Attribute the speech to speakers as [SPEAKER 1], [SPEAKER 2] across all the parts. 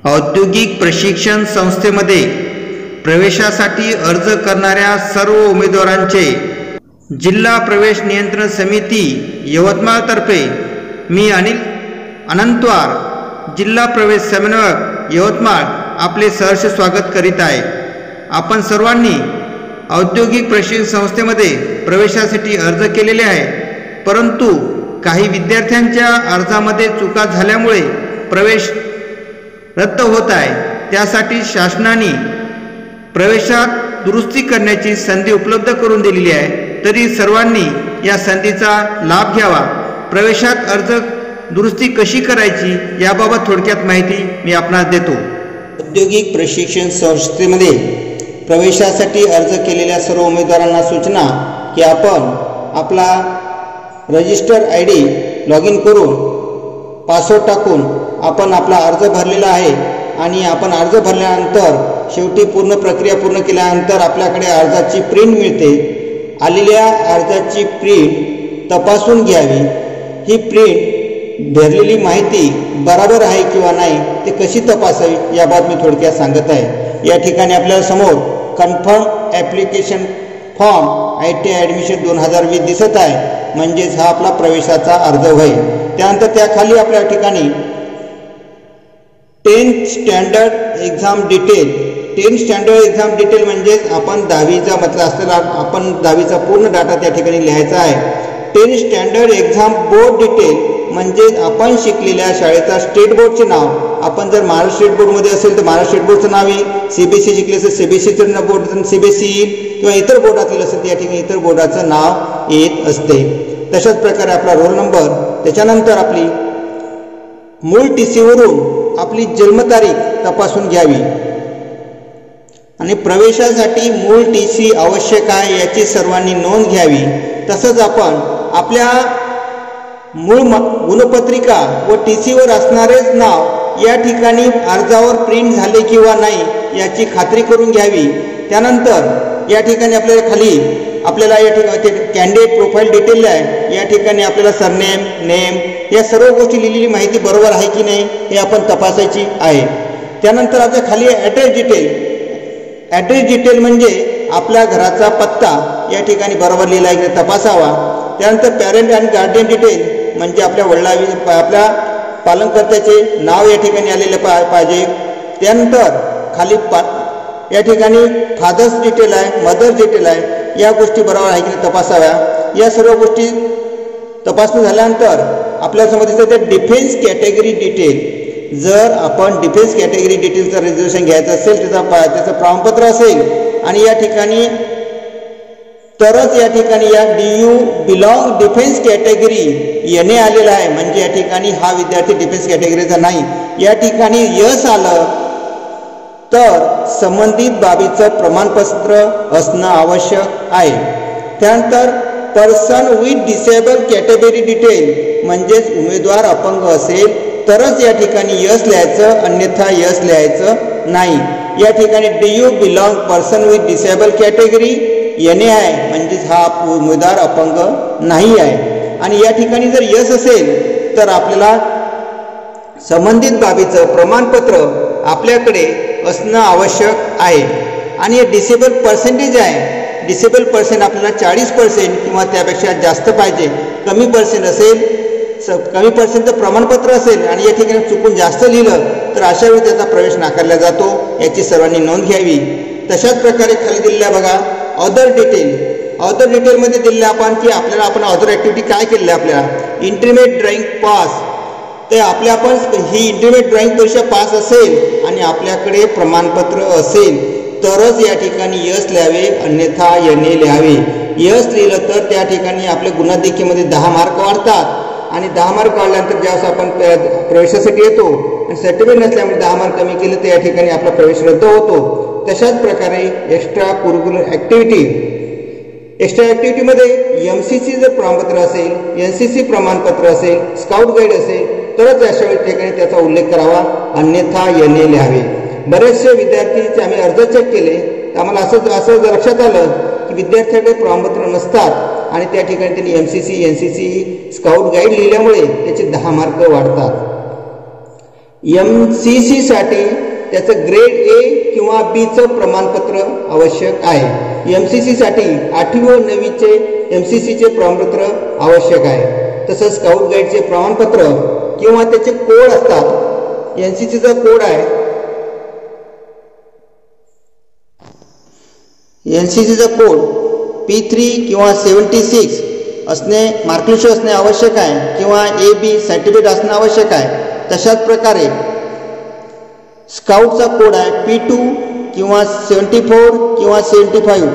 [SPEAKER 1] औद्योगिक प्रशिक्षण संस्थेमध्ये प्रवेशासाठी अर्ज करणाऱ्या सर्व उमेदवारांचे जिल्हा प्रवेश नियंत्रण समिती यवतमाळतर्फे मी अनिल अनंतवार, जिल्हा प्रवेश समन्वयक यवतमाळ, आपले सहर्ष स्वागत करीत आहे। आपण सर्वांनी औद्योगिक प्रशिक्षण संस्थेमध्ये प्रवेशासाठी अर्ज केलेले आहे, परंतु काही विद्यार्थ्यांच्या अर्जामध्ये चुका झाल्यामुळे प्रवेश रद्द होत आहे। त्यासाठी शासनाने प्रवेशात दुरुस्ती करण्याची संधी उपलब्ध करून दिलेली आहे, तरी सर्वांनी या संधीचा लाभ घ्यावा। प्रवेशात अर्ज दुरुस्ती कशी करायची याबाबत थोडक्यात माहिती मी आपणास देतो।
[SPEAKER 2] औद्योगिक प्रशिक्षण संस्थेमध्ये प्रवेशासाठी अर्ज केलेल्या सर्व उमेदवारांना सूचना की आपण आपला रजिस्टर ID लॉग इन करून पासवर्ड टाकून आपण आपला अर्ज भरलेला आहे आणि आपण अर्ज भरल्यानंतर शेवटी पूर्ण प्रक्रिया पूर्ण केल्यानंतर आपल्याकडे अर्जाची प्रिंट मिळते। आलेल्या अर्जाची प्रिंट तपासून घ्यावी। ही प्रिंट भरलेली माहिती बरोबर आहे किंवा नाही ते कशी तपासावी याबाबत मी थोडक्यात सांगत आहे। या ठिकाणी आपल्या समोर confirm application form ITI admission 2020 दिसत आहे, म्हणजेच हा आपला प्रवेशाचा अर्ज होईल। त्यानंतर त्याखाली आपल्या ठिकाणी 10th standard exam detail 10th standard exam detail म्हणजेच आपण 10वीचा म्हटलं असलेला आपण 10वीचा पूर्ण डाटा त्या ठिकाणी लिहायचा आहे। 10th standard exam board detail म्हणजेच आपण शिकलेल्या शाळेचा स्टेट बोर्डचे नाव, आपण जर महाराष्ट्र स्टेट बोर्डमध्ये असेल तर महाराष्ट्र स्टेट बोर्डचं नाव येईल, CBSE शिकले असेल CBSEचं बोर्ड CBSE येईल, किंवा इतर बोर्डातील असेल त्या ठिकाणी इतर बोर्डाचं नाव येत असते। तशाच प्रकारे आपला रोल नंबर, त्याच्यानंतर आपली मूळ TC वरून आपली जन्मतारीख तपासून घ्यावी आणि प्रवेशासाठी मूळ TC आवश्यक आहे याची सर्वांनी नोंद घ्यावी। तसंच आपण आपल्या मूळ गुणपत्रिका व TC वर असणारेच नाव या ठिकाणी अर्जावर प्रिंट झाले किंवा नाही याची खात्री करून घ्यावी। त्यानंतर या ठिकाणी आपल्याला खाली आपल्याला या ठिकाणी कॅन्डिडेट प्रोफाईल डिटेल आहे, या ठिकाणी आपल्याला सरनेम नेम या सर्व गोष्टी लिहिलेली माहिती बरोबर आहे की नाही हे आपण तपासायची आहे। त्यानंतर आपल्या खाली ॲड्रेस डिटेल म्हणजे आपल्या घराचा पत्ता या ठिकाणी बरोबर लिहिला आहे की तपासावा। त्यानंतर पॅरेंट अँड गार्डियन डिटेल म्हणजे आपल्या आपल्या पालनकर्त्याचे नाव या ठिकाणी आलेले पाहिजे। त्यानंतर खाली या ठिकाणी फादर्स डिटेल आहे, मदर्स डिटेल आहे, या गोष्टी बरोबर आहे की नाही तपासाव्या। या सर्व गोष्टी तपासणी झाल्यानंतर आपल्यासमोर दिसतं डिफेन्स कॅटेगरी डिटेल। जर आपण डिफेन्स कॅटेगरी डिटेलचं रिझर्वेशन घ्यायचं असेल त्याचं प्रमाणपत्र असेल आणि या ठिकाणी तरच या ठिकाणी या DU बिलॉंग डिफेन्स कॅटेगरी येणे आलेला आहे, म्हणजे या ठिकाणी हा विद्यार्थी डिफेन्स कॅटेगरीचा नाही। या ठिकाणी यस आलं तर संबंधित बाबीचं प्रमाणपत्र असणं आवश्यक आहे। त्यानंतर person with disable category detail म्हणजेच उमेदवार अपंग असेल तरच या ठिकाणी यस लिहायचं, अन्यथा यस लिहायचं नाही। या ठिकाणी DU belong person with disable category येणे आहे, म्हणजेच हा उमेदवार अपंग नाही आहे। आणि या ठिकाणी जर यस असेल तर आपल्याला संबंधित बाबीचं प्रमाणपत्र आपल्याकडे असणं आवश्यक आहे। आणि डिसेबल पर्सेंटेज आहे, डिसेबल पर्सेंट आपल्याला 40% किंवा त्यापेक्षा जास्त पाहिजे। कमी पर्सेंट असेल, कमी पर्सेंटचं प्रमाणपत्र असेल आणि या ठिकाणी चुकून जास्त लिहिलं तर अशा वेळी त्याचा प्रवेश नाकारला जातो, याची सर्वांनी नोंद घ्यावी। तशाच प्रकारे खाली दिलेल्या बघा अदर डिटेलमध्ये दिलेलं आपण की आपल्याला आपण अदर ॲक्टिव्हिटी काय केलेलं आहे, आपल्याला इंटरमिडिएट ड्रॉइंग पास ते आपण ही इंटरमिडिएट ड्रॉइंग परीक्षा पास असेल आणि आपल्याकडे प्रमाणपत्र असेल तरच या ठिकाणी यस लिहावे, अन्यथा NA लिहावे। यस लिहिलं तर त्या ठिकाणी आपल्या गुणाधिक्यामध्ये 10 मार्क वाढतात आणि 10 मार्क वाढल्यानंतर ज्यावेळेस आपण प्रवेशासाठी येतो आणि सर्टिफिकेट नसल्यामुळे 10 मार्क कमी केले तर या ठिकाणी आपला प्रवेश रद्द होतो। तशाच प्रकारे एक्स्ट्रा करिक्युलर ॲक्टिव्हिटीमध्ये MCC जर प्रमाणपत्र असेल, NCC प्रमाणपत्र असेल, स्काउट गाईड असेल तरच अशा वेळी ठिकाणी त्याचा उल्लेख करावा, अन्यथा NA लिहावे। बरेचसे विद्यार्थीचे आम्ही अर्ज चेक केले तर आम्हाला असं लक्षात आलं की विद्यार्थ्याकडे प्रमाणपत्र नसतात आणि त्या ठिकाणी त्यांनी MCC NCC स्काउट गाईड लिहिल्यामुळे त्याचे 10 मार्क वाढतात। MCC साठी त्याचं ग्रेड A किंवा Bचं प्रमाणपत्र आवश्यक आहे. MCC साठी 8वी व 9वीचे MCCचे प्रमाणपत्र आवश्यक आहे. तसंच स्काउट गाईडचे प्रमाणपत्र किंवा त्याचे कोड असतात. NCCचा कोड आहे, NCCचा कोड P3 किंवा 76 असणे, मार्कलिस्ट असणे आवश्यक आहे किंवा AB सर्टिफिकेट असणे आवश्यक आहे. तशाच प्रकारे स्काउटचा कोड आहे P2 किंवा 74 किंवा 75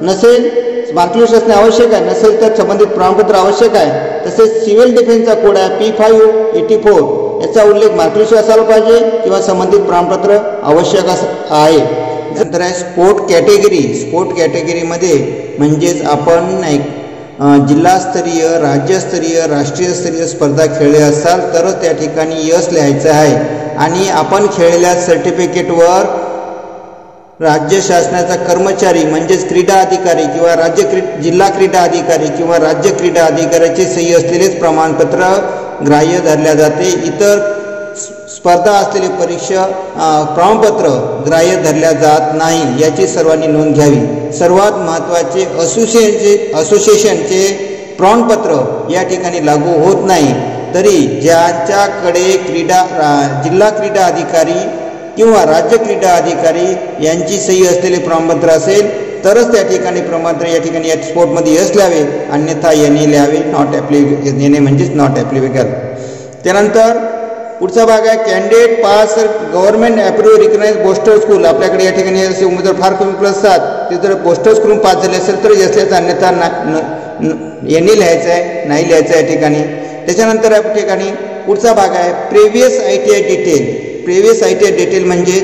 [SPEAKER 2] नसेल मार्कलिस्ट असणे आवश्यक आहे, नसेल तर संबंधित प्रमाणपत्र आवश्यक आहे. तसेच सिव्हिल डिफेन्सचा कोड आहे P584 याचा उल्लेख मार्कलिस्ट असायला पाहिजे किंवा संबंधित प्रमाणपत्र आवश्यक आहे. नंतर आहे स्पोर्ट कॅटेगरी. स्पोर्ट कॅटेगरीमध्ये म्हणजेच आपण जिल्हास्तरीय, राज्यस्तरीय, राष्ट्रीयस्तरीय स्पर्धा खेळले असाल तरच त्या ठिकाणी यश लिहायचं आहे. आणि आपण खेळलेल्या सर्टिफिकेटवर राज्य शासनाचा कर्मचारी म्हणजेच क्रीडा अधिकारी किंवा जिल्हा क्रीडा अधिकारी किंवा राज्य क्रीडा अधिकाऱ्याची सही असलेलेच प्रमाणपत्र ग्राह्य धरल्या जाते. इतर स्पर्धा असलेले परीक्षा प्रमाणपत्र ग्राह्य धरल्या जात नाही, याची सर्वांनी नोंद घ्यावी. सर्वात महत्त्वाचे असोसिएशनचे प्रमाणपत्र या ठिकाणी लागू होत नाही. तरी ज्यांच्याकडे जिल्हा क्रीडा अधिकारी किंवा राज्य क्रीडा अधिकारी यांची सही असलेले प्रमाणपत्र असेल तरच त्या ठिकाणी प्रमाणपत्र या ठिकाणी या स्पोर्टमध्ये यश लिहावे, अन्यथा NA लिहावे. नॉट ॲप्लिकेबल, NA म्हणजेच नॉट ॲप्लिकेबल. त्यानंतर पुढचा भाग आहे candidate pass government approve recognise borstal school. आपल्याकडे या ठिकाणी असे उमेदवार फार कमी प्लस असतात, ते जर बोस्टर स्कूलून पास झाले असेल तर यश लिहायचं, अन्यथा NA लिहायचं आहे, नाही लिहायचं आहे या ठिकाणी. त्याच्यानंतर या ठिकाणी पुढचा भाग आहे previous ITI detail. Previous ITI detail म्हणजे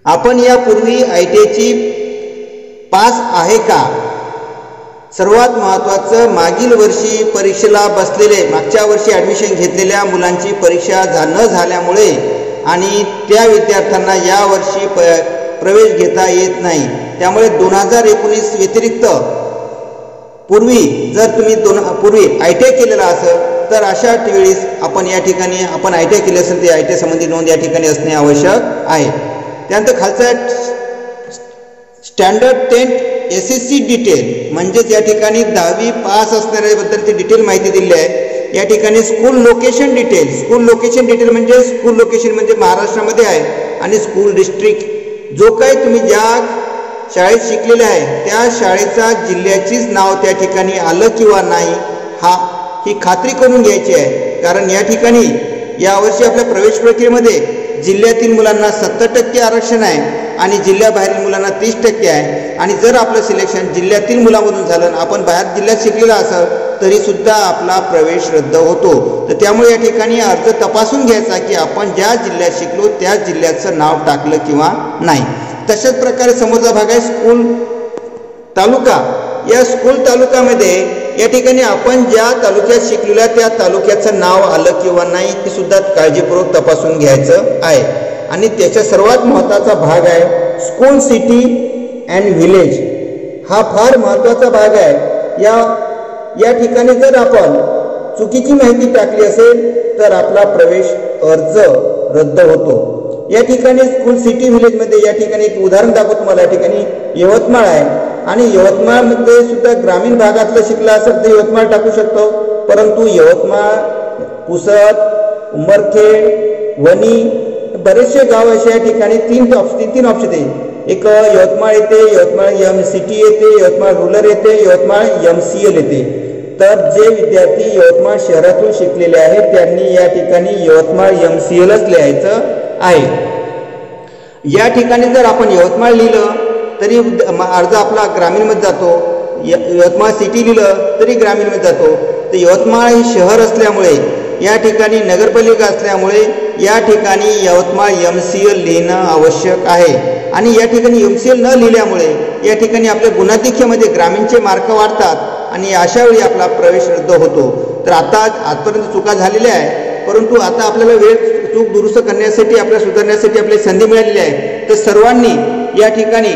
[SPEAKER 2] आपण यापूर्वी ITIची पास आहे का. सर्वात महत्त्वाचं, मागील वर्षी परीक्षेला बसलेले, मागच्या वर्षी ॲडमिशन घेतलेल्या मुलांची परीक्षा न झाल्यामुळे आणि त्या विद्यार्थ्यांना यावर्षी प्रवेश घेता येत नाही. त्यामुळे 2019 व्यतिरिक्त पूर्वी जर तुम्ही पूर्वी ITI केलेला असेल तर अशा वेळेस आपण या ठिकाणी आपण ITI केले असेल ते ITI संबंधी नोंद या ठिकाणी असणे आवश्यक आहे. त्यानंतर खालचा स्टँडर्ड 10 SSC डिटेल म्हणजेच या ठिकाणी 10वी पास असणाऱ्याबद्दल ती डिटेल माहिती दिली आहे. या ठिकाणी school location detail. School location detail म्हणजे स्कूल लोकेशन म्हणजे महाराष्ट्रामध्ये आहे आणि स्कूल डिस्ट्रिक्ट जो काही तुम्ही ज्या शाळेत शिकलेले आहे त्या शाळेचा जिल्ह्याचीच नाव त्या ठिकाणी आलं किंवा नाही ही खात्री करून घ्यायची आहे. कारण या ठिकाणी यावर्षी आपल्या प्रवेश प्रक्रियेमध्ये जिल्ह्यातील मुलांना 70% आरक्षण आहे आणि जिल्ह्याबाहेरील मुलांना 30% आहे. आणि जर आपलं सिलेक्शन जिल्ह्यातील मुलामधून झालं, आपण बाहेर जिल्ह्यात शिकलेला असेल तरी सुद्धा आपला प्रवेश रद्द होतो. तर त्यामुळे या ठिकाणी अर्ज तपासून घ्यायचा की आपण ज्या जिल्ह्यात शिकलो त्या जिल्ह्याचं नाव टाकलं किंवा नाही. तशाच प्रकारे समोरचा भाग आहे स्कूल तालुका. या स्कूल तालुक्यामध्ये या ठिकाणी आपण ज्या तालुक्यात शिकलेल्या त्या तालुक्याचं नाव आलं किंवा नाही ते सुद्धा काळजीपूर्वक तपासून घ्यायचं आहे. आणि त्याच्या सर्वात महत्त्वाचा भाग आहे स्कूल सिटी अँड व्हिलेज. हा फार महत्त्वाचा भाग आहे. या ठिकाणी जर आपण चुकीची माहिती टाकली असेल तर आपला प्रवेश अर्ज रद्द होतो. या ठिकाणी स्कूल सिटी व्हिलेजमध्ये या ठिकाणी एक उदाहरण दाखवतो तुम्हाला. या ठिकाणी यवतमाळ आहे आणि यवतमाळमध्ये सुद्धा ग्रामीण भागातलं शिकला असेल तर यवतमाळ टाकू शकतो, परंतु यवतमाळ, पुसद, उंबरखेड, वणी बरेचसे गाव असे या ठिकाणी तीन ऑप्शन आहे. एक यवतमाळ येते, यवतमाळ MCT येते, यवतमाळ रूरल येते, यवतमाळ MCL येते. तर जे विद्यार्थी यवतमाळ शहरातून शिकलेले आहेत त्यांनी या ठिकाणी यवतमाळ MCLच लिहायचं आहे. या ठिकाणी जर आपण यवतमाळ लिहिलं तरी अर्ज आपला ग्रामीणमध्ये जातो, यवतमाळ सिटी लिहिलं तरी ग्रामीणमध्ये जातो. तर यवतमाळ ही शहर असल्यामुळे या ठिकाणी नगरपालिका असल्यामुळे या ठिकाणी यवतमाळ MCL लिहिणं आवश्यक आहे. आणि या ठिकाणी MCL न लिहिल्यामुळे या ठिकाणी आपल्या गुणाधिक्यामध्ये ग्रामीणचे मार्क वाढतात आणि अशा वेळी आपला प्रवेश रद्द होतो. तर आजपर्यंत चुका झालेल्या आहे, परंतु आता आपल्याला वेळ चूक दुरुस्त करण्यासाठी, आपल्या सुधारण्यासाठी आपली संधी मिळालेली आहे. तर सर्वांनी या ठिकाणी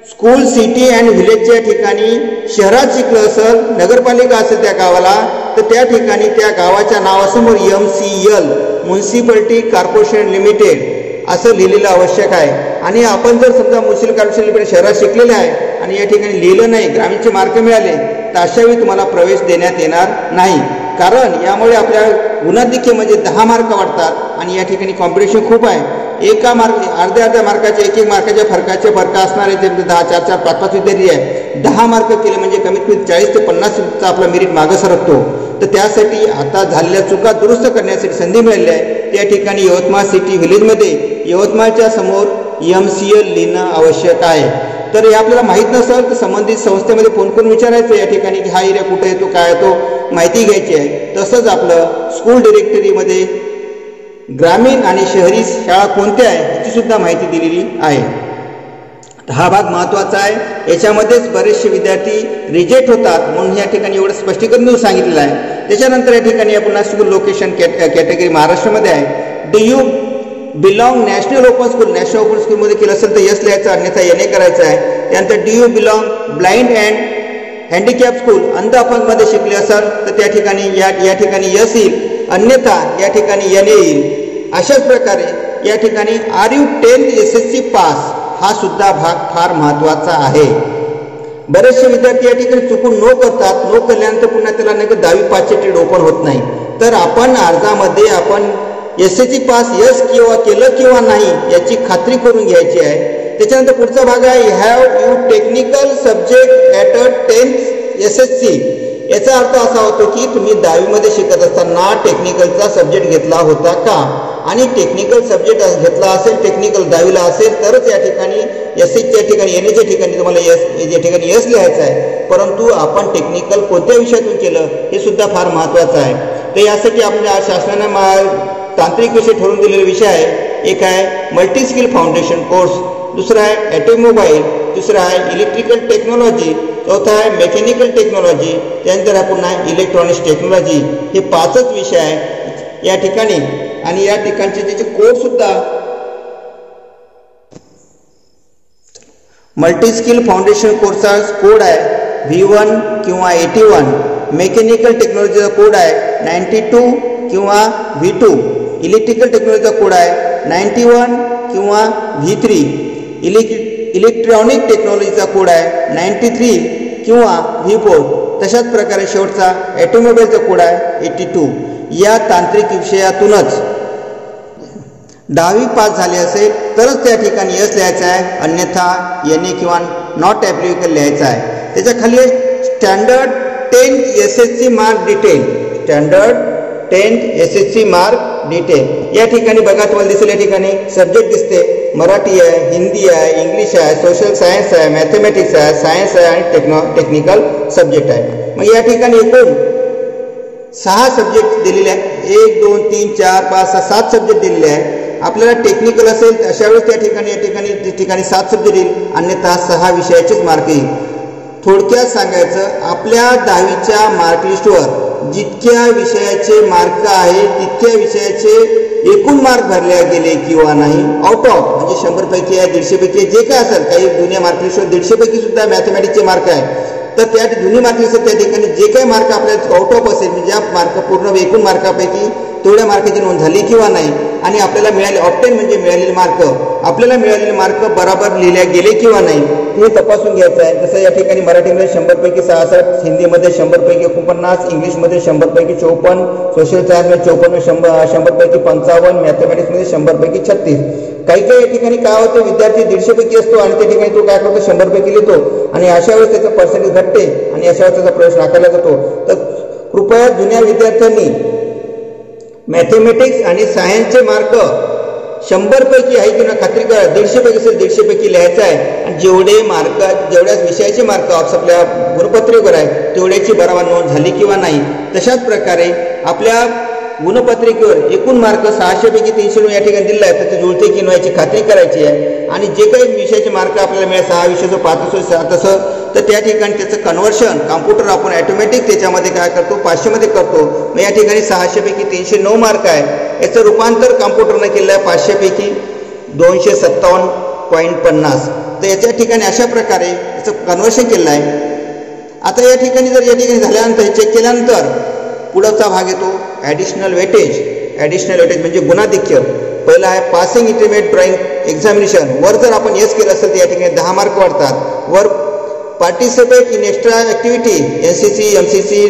[SPEAKER 2] स्कूल सिटी अँड व्हिलेजच्या ठिकाणी शहरात शिकलं असेल, नगरपालिका असेल त्या गावाला, तर त्या ठिकाणी त्या गावाच्या नावासमोर MCL म्युन्सिपॅलिटी कॉर्पोरेशन लिमिटेड असं लिहिलेलं आवश्यक आहे. आणि आपण जर समजा म्युन्सिपल कॉर्पोरेशन लिमिटेड शहरात शिकलेले आहे आणि या ठिकाणी लिहिलं नाही, ग्रामीणचे मार्क मिळाले, तर अशावेळी तुम्हाला प्रवेश देण्यात येणार नाही. कारण यामुळे आपल्या गुणाधिक्य म्हणजे 10 मार्क वाढतात आणि या ठिकाणी कॉम्पिटिशन खूप आहे. एका अर्ध्या मार्काचे एक मार्काच्या फरक असणारे ते 10, 4, 4, 5, 5 विद्यार्थी आहे. 10 मार्क केले म्हणजे कमीत कमी 40 ते 50चा आपला मेरिट मागं सरकतो. तर त्यासाठी आता झालेल्या चुका दुरुस्त करण्यासाठी संधी मिळाली आहे. त्या ठिकाणी यवतमाळ सिटी व्हिलेजमध्ये यवतमाळच्या समोर MCL लिहिणं आवश्यक आहे. तर हे आपल्याला माहीत नसेल तर संबंधित संस्थेमध्ये फोन करून विचारायचं या ठिकाणी की हा एरिया कुठे येतो, काय येतो, माहिती घ्यायची आहे. तसंच आपलं स्कूल डिरेक्टरीमध्ये ग्रामीण आणि शहरी शाळा कोणत्या आहे याची सुद्धा माहिती दिलेली आहे. हा भाग महत्त्वाचा आहे. याच्यामध्येच बरेचसे विद्यार्थी रिजेक्ट होतात म्हणून या ठिकाणी एवढं स्पष्टीकरण देऊन सांगितलेलं आहे. त्याच्यानंतर या ठिकाणी आपण स्कूल लोकेशन कॅटेगरी महाराष्ट्रामध्ये आहे. Do you belong national open school, national open स्कूलमध्ये केलं असेल तर यस लिहायचं, अन्यथा NA करायचं आहे. त्यानंतर do you belong blind and handicap school, अंध अपंगमध्ये शिकले असाल तर त्या ठिकाणी या ठिकाणी यस येईल, अन्यथा या ठिकाणी NA येईल. अशाच प्रकारे या ठिकाणी R you 10th SSC pass हा सुद्धा भाग फार महत्त्वाचा आहे. बरेचसे विद्यार्थी या ठिकाणी चुकून नो करतात. नो केल्यानंतर पुन्हा त्याला नाही 10वी पासचे ट्रेड ओपन होत नाही. तर आपण अर्जामध्ये आपण SSC पास यस किंवा केलं किंवा नाही याची खात्री करून घ्यायची आहे. त्याच्यानंतर पुढचा भाग आहे have you technical subject at 10th SSC. याचा अर्थ असा होतो की तुम्ही 10वीमध्ये शिकत असताना टेक्निकलचा सब्जेक्ट घेतला होता का, आणि टेक्निकल सब्जेक्ट घेतला असेल, टेक्निकल 10वीला असेल तरच या ठिकाणी SSCच्या ठिकाणी NAच्या ठिकाणी तुम्हाला या ठिकाणी यस लिहायचं आहे. परंतु आपण टेक्निकल कोणत्या विषयातून केलं हे सुद्धा फार महत्त्वाचं आहे. तर यासाठी आपल्या शासनाने तांत्रिक विषय ठरवून दिलेले विषय आहे. एक आहे मल्टी स्किल फाउंडेशन कोर्स, दुसरा आहे ऑटोमोबाईल, तिसरा आहे इलेक्ट्रिकल टेक्नॉलॉजी, चौथा आहे मेकॅनिकल टेक्नॉलॉजी, त्यानंतर पुन्हा इलेक्ट्रॉनिक्स टेक्नॉलॉजी. हे 5च विषय आहे या ठिकाणी. आणि या ठिकाणचे त्याचे कोड सुद्धा मल्टी स्किल फाउंडेशन कोर्सचा कोड आहे V1 किंवा 81, मेकॅनिकल टेक्नॉलॉजीचा कोड आहे 92 किंवा V2, इलेक्ट्रिकल टेक्नॉलॉजीचा कोड आहे 91 किंवा V3, इलेक्ट्रॉनिक टेक्नॉलॉजीचा कोड आहे 93 किंवा V4. तशाच प्रकारे शेवटचा ऑटोमोबाईलचा कोड आहे 82. या तांत्रिक विषयातूनच 10वी पास झाले असेल तरच त्या ठिकाणी यस लिहायचं आहे, अन्यथा NA किंवा नॉट ॲप्लिकेबल लिहायचं आहे. त्याच्या खाली standard 10th SSC mark detail, standard 10th SSC mark detail. या ठिकाणी बघा तुम्हाला दिसेल या ठिकाणी सब्जेक्ट दिसते, मराठी आहे, हिंदी आहे, इंग्लिश आहे, सोशल सायन्स आहे, मॅथमॅटिक्स आहे, सायन्स आहे आणि टेक्निकल सब्जेक्ट आहे. मग या ठिकाणी एकूण 6 सब्जेक्ट दिलेले आहेत. 1, 2, 3, 4, 5, 6, 7 सब्जेक्ट दिलेले आहेत. आपल्याला टेक्निकल असेल तर अशा वेळेस या ठिकाणी 7 सब्जेक्ट येईल, अन्यथा 6 विषयाचेच मार्क येईल. थोडक्यात सांगायचं, आपल्या 10वीच्या मार्क लिस्टवर जितक्या विषयाचे मार्क आहे तितक्या विषयाचे एकूण मार्क भरले गेले किंवा नाही, आउट ऑफ म्हणजे 100 पैकी आहे, 150 पैकी जे काय असेल, काही जुन्या मार्क लिस्टवर 150 पैकी सुद्धा मॅथमॅटिक्सचे मार्क आहे. तर त्या जुनी मार्क लिस्ट त्या ठिकाणी जे काही मार्क आपल्याला आउट ऑफ असेल म्हणजे ज्या मार्क पूर्ण एकूण मार्कापैकी तेवढ्या मार्काची नोंद झाली किंवा नाही, आणि आपल्याला मिळाले ऑप्टेन म्हणजे मिळालेले मार्क, आपल्याला मिळालेले मार्क बरोबर लिहिल्या गेले किंवा नाही हे तपासून घ्यायचं आहे. जसं या ठिकाणी मराठीमध्ये 100 पैकी 66, हिंदीमध्ये 100 पैकी 49, इंग्लिशमध्ये 100 पैकी 54, सोशल सायन्समध्ये 54, 100 पैकी 55, मॅथमॅटिक्समध्ये 100 पैकी 36. काही या ठिकाणी काय होतं, विद्यार्थी 150 पैकी असतो आणि त्या ठिकाणी तो काय करतो 100 पैकी लिहितो आणि अशा वेळेस त्याचं पर्सेंटेज घटते आणि अशा वेळेस त्याचा प्रवेश नाकारला जातो. तर कृपया जुन्या विद्यार्थ्यांनी मॅथमॅटिक्स आणि सायन्सचे मार्क 100 पैकी आहे की ना खात्री करा. 150 पैकी असेल 150 पैकी लिहायचं आहे आणि जेवढे मार्क, जेवढ्या विषयाचे मार्क आपल्या गुणपत्रिकेवर आहे तेवढ्याची बरोबर नोंद झाली किंवा नाही. तशाच प्रकारे आपल्या गुणपत्रिकेवर एकूण मार्क 600 पैकी 300 या ठिकाणी दिला आहे तर ते जुळते की नाही याची खात्री करायची आहे. आणि जे काही विषयाचे मार्क आपल्याला मिळाले 6 विषयाचं 5 असो 7 असं, तर त्या ठिकाणी त्याचं कन्व्हर्शन कॉम्प्युटर आपण ऑटोमॅटिक त्याच्यामध्ये काय करतो 500 करतो. मग या ठिकाणी 600 पैकी 309 मार्क आहे, याचं रूपांतर कॉम्प्युटरने केलं आहे 500 पैकी 257.50. तर याच्या ठिकाणी अशा प्रकारे याचं कन्व्हर्शन केलं आहे. आता या ठिकाणी जर या ठिकाणी झाल्यानंतर चेक केल्यानंतर पुढचा भाग येतो ॲडिशनल वेटेज. ॲडिशनल वेटेज म्हणजे गुणाधिक्य. पहिला आहे पासिंग इंटरमिडिएट ड्रॉइंग एक्झामिनेशन. वर जर आपण यस केलं असेल तर या ठिकाणी 10 मार्क वाढतात. वर participate in extra activity NCC MCC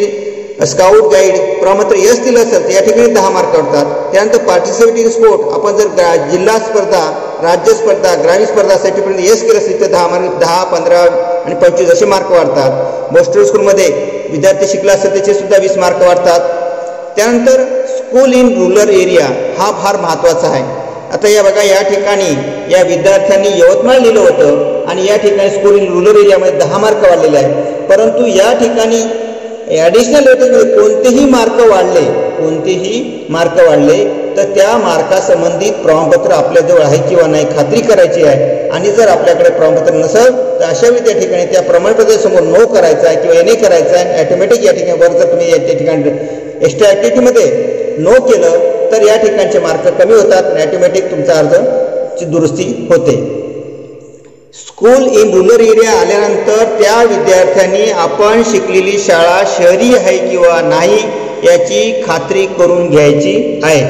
[SPEAKER 2] scout guide प्रमात्र यस दिलं असेल तर या ठिकाणी 10 मार्क वाढतात. त्यानंतर पार्टिसिपेट इन स्पोर्ट, आपण जर जिल्हा स्पर्धा, राज्य स्पर्धा, ग्रामीण स्पर्धा साठी यस केलं असेल तर 10 मार्क, 10, 15 आणि 25 असे मार्क वाढतात. मोस्टर स्कूलमध्ये विद्यार्थी शिकला असेल त्याचे सुद्धा 20 मार्क वाढतात. त्यानंतर स्कूल इन रूरल एरिया हा फार महत्त्वाचा आहे. आता या बघा, या ठिकाणी या विद्यार्थ्यांनी यवतमाळ लिहिलं होतं आणि या ठिकाणी स्कूल इन रूरल एरियामध्ये 10 मार्क वाढलेले आहे. परंतु या ठिकाणी ॲडिशनल वेटेजमध्ये कोणतेही मार्क वाढले तर त्या मार्कासंबंधित प्रमाणपत्र आपल्याजवळ आहे किंवा नाही खात्री करायची आहे. आणि जर आपल्याकडे प्रमाणपत्र नसेल तर अशा वेळी त्या ठिकाणी त्या प्रमाणपत्रासमोर नो करायचा आहे किंवा NA करायचा आहे. ॲटोमॅटिक या ठिकाणी वर जर तुम्ही त्या ठिकाणी एक्स्ट्रा ॲक्टिव्हिटीमध्ये नो केलं तर या ठिकाणचे मार्क कमी होतात आणि ॲटोमॅटिक तुमचा अर्जची दुरुस्ती होते. स्कूल इन रूरल एरिया आल्यानंतर त्या विद्यार्थ्यांनी आपण शिकलेली शाळा शहरी आहे किंवा नाही याची खात्री करून घ्यायची आहे.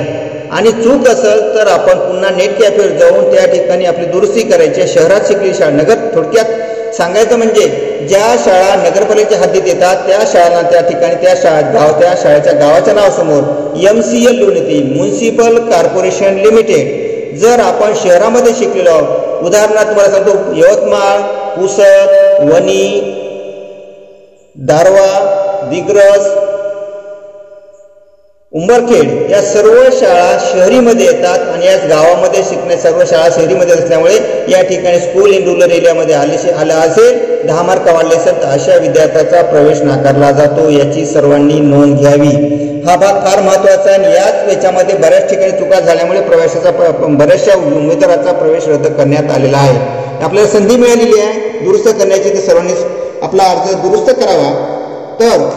[SPEAKER 2] आणि चूक असेल तर आपण पुन्हा नेट कॅफेवर जाऊन त्या ठिकाणी आपली दुरुस्ती करायची आहे. शहरात शिकलेली शाळा, थोडक्यात सांगायचं म्हणजे ज्या शाळा नगरपालिकेच्या हद्दीत येतात त्या शाळांना त्या ठिकाणी त्या शाळेच्या गावाच्या नावासमोर MCL लिहून येते, म्युनिसिपल कॉर्पोरेशन लिमिटेड. जर आपण शहरामध्ये शिकलेलो आहोत, उदाहरणार्थ तुम्हाला सांगतो यवतमाळ, पुसद, वणी, दारवा, दिग्रस, उंबरखेड या सर्व शाळा शहरीमध्ये येतात आणि याच गावामध्ये शिकण्या सर्व शाळा शहरीमध्ये असल्यामुळे या ठिकाणी स्कूल इन रूरल एरियामध्ये आला असेल, 10 मार्क वाढले असेल तर अशा विद्यार्थ्याचा प्रवेश नाकारला जातो. याची सर्वांनी नोंद घ्यावी. हा भाग फार महत्त्वाचा आहे. आणि याच्यामध्ये बऱ्याच ठिकाणी चुका झाल्यामुळे बऱ्याचशा उमेदवाराचा प्रवेश रद्द करण्यात आलेला आहे. आपल्याला संधी मिळालेली आहे दुरुस्त करण्याची, तर सर्वांनी आपला अर्ज दुरुस्त करावा. तर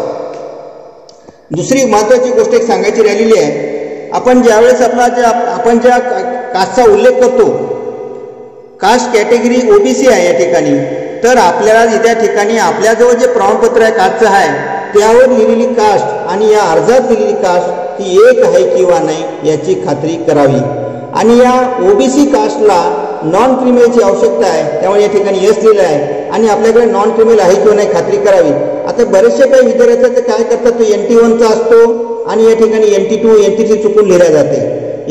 [SPEAKER 2] दुसरी महत्त्वाची गोष्ट एक सांगायची राहिलेली आहे. आपण ज्यावेळेस आपण ज्या कास्टचा उल्लेख करतो, कास्ट कॅटेगरी OBC आहे या ठिकाणी, तर आपल्याला त्या ठिकाणी आपल्याजवळ जे प्रमाणपत्र आहे कास्टचं आहे त्यावर लिहिलेली कास्ट आणि या अर्जात लिहिलेली कास्ट ही एक आहे किंवा नाही याची खात्री करावी. आणि या OBC कास्टला नॉन क्रिमिनलची आवश्यकता आहे, त्यामुळे या ठिकाणी यस लिहिलं आहे. आणि आपल्याकडे नॉन क्रिमिनल आहे किंवा नाही खात्री करावी. आता बरेचसे काही विद्यार्थ्यांचं ते काय करतात, तो NT1चा असतो आणि या ठिकाणी NT2 NT3 चुकून लिहिल्या जाते.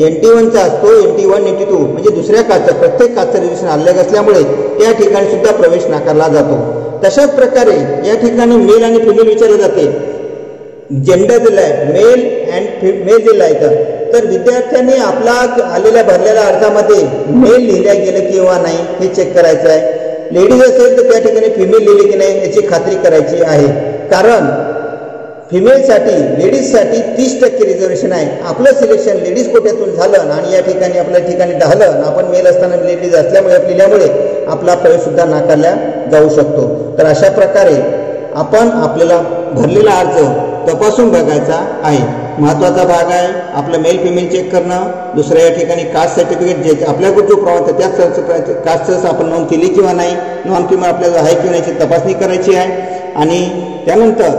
[SPEAKER 2] NT1चा असतो, NT1 NT2 म्हणजे दुसऱ्या कास्टचा, प्रत्येक कास्टचं रिजर्वेशन अलग असल्यामुळे त्या ठिकाणी सुद्धा प्रवेश नाकारला जातो. तशाच प्रकारे या ठिकाणी मेल आणि फिमेल विचारले जाते, जेंडर दिला आहे, मेल अँड मेल दिला आहे. तर विद्यार्थ्यांनी आपला भरलेल्या अर्जामध्ये मेल लिहिल्या गेलं किंवा नाही हे चेक करायचं आहे. लेडीज असेल तर त्या ठिकाणी फिमेल लिहिली की नाही याची खात्री करायची आहे. कारण फिमेलसाठी, लेडीजसाठी 30% रिझर्वेशन आहे. आपलं सिलेक्शन लेडीज कोट्यातून झालं आणि या ठिकाणी आपल्या ठिकाणी झालं, आपण मेल असताना लेडीज लिहिल्यामुळे आपला प्रवेश सुद्धा नाकारला जाऊ शकतो. तर अशा प्रकारे आपण आपल्याला भरलेला अर्ज तपासून बघायचा आहे. महत्त्वाचा भाग आहे आपलं मेल फिमेल चेक करणं. दुसऱ्या या ठिकाणी कास्ट सर्टिफिकेट जे आपल्याकडे जो प्रमाण त्याच कास्टचं आपण नोंद केली किंवा नाही, नॉन क्रिमिनल आपल्याला आहे किंवा याची तपासणी करायची आहे. आणि त्यानंतर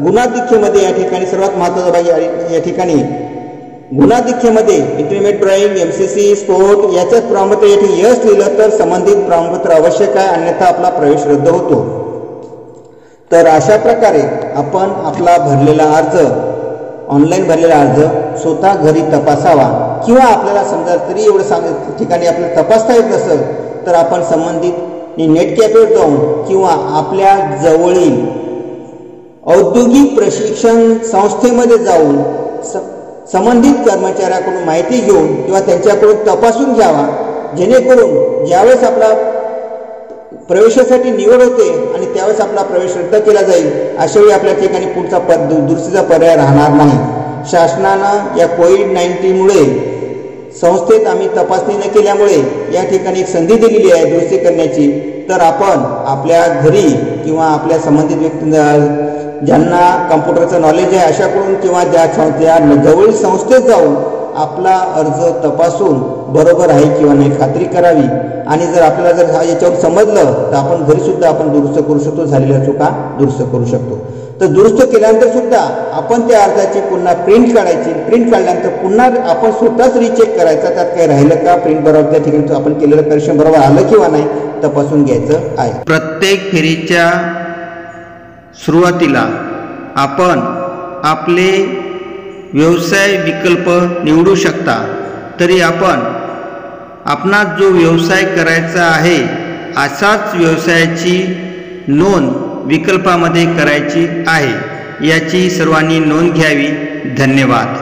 [SPEAKER 2] गुणाधिक्यमध्ये या ठिकाणी सर्वात महत्त्वाचा भाग या ठिकाणी गुणाधिक्यमध्ये इंटरमिडिएट ड्रॉइंग, MCC, स्पोर्ट याच्यात प्रमाणपत्र या ठिकाणी यस लिहिलं तर संबंधित प्रमाणपत्र आवश्यक आहे, अन्यथा आपला प्रवेश रद्द होतो. तर अशा प्रकारे आपण आपला भरलेला अर्ज, ऑनलाईन भरलेला अर्ज स्वतः घरी तपासावा. किंवा आपल्याला समजा तरी एवढं ठिकाणी आपल्याला तपासता येत नसेल तर आपण संबंधित नेट कॅफेवर जाऊन किंवा आपल्या जवळील औद्योगिक प्रशिक्षण संस्थेमध्ये जाऊन संबंधित कर्मचाऱ्याकडून माहिती घेऊन किंवा त्यांच्याकडून तपासून घ्यावा. जेणेकरून ज्यावेळेस आपला प्रवेशासाठी निवड होते आणि त्यावेळेस आपला प्रवेश रद्द केला जाईल, अशावेळी आपल्या ठिकाणी पुढचा दुरुस्तीचा पर्याय राहणार नाही. शासनानं या कोविड-19मुळे संस्थेत आम्ही तपासणी न केल्यामुळे या ठिकाणी एक संधी दिलेली आहे दुरुस्ती करण्याची. तर आपण आपल्या घरी किंवा आपल्या संबंधित व्यक्ती ज्यांना कम्प्युटरचं नॉलेज आहे अशाकडून किंवा त्या जवळील संस्थेत जाऊन आपला अर्ज तपासून बरोबर आहे किंवा नाही खात्री करावी. आणि जर आपल्याला जर याच्यावर समजलं तर आपण घरीसुद्धा आपण दुरुस्त करू शकतो, झालेल्या चुका दुरुस्त करू शकतो. तर दुरुस्त केल्यानंतर सुद्धा आपण त्या अर्जाची पुन्हा प्रिंट काढायची. प्रिंट काढल्यानंतर पुन्हा आपण स्वतःच रिचेक करायचा, त्यात काही राहिलं का, प्रिंट बरोबर त्या ठिकाणी आपण केलेलं करेक्शन बरोबर आलं किंवा नाही तपासून घ्यायचं आहे.
[SPEAKER 1] प्रत्येक फेरीच्या सुरुवातीला आपण आपले व्यवसाय विकल्प निवडू शकता. तरी आपणास जो व्यवसाय करायचा आहे अशाच व्यवसायाची नोंद विकल्पामध्ये करायची आहे. याची सर्वांनी नोंद घ्यावी. धन्यवाद.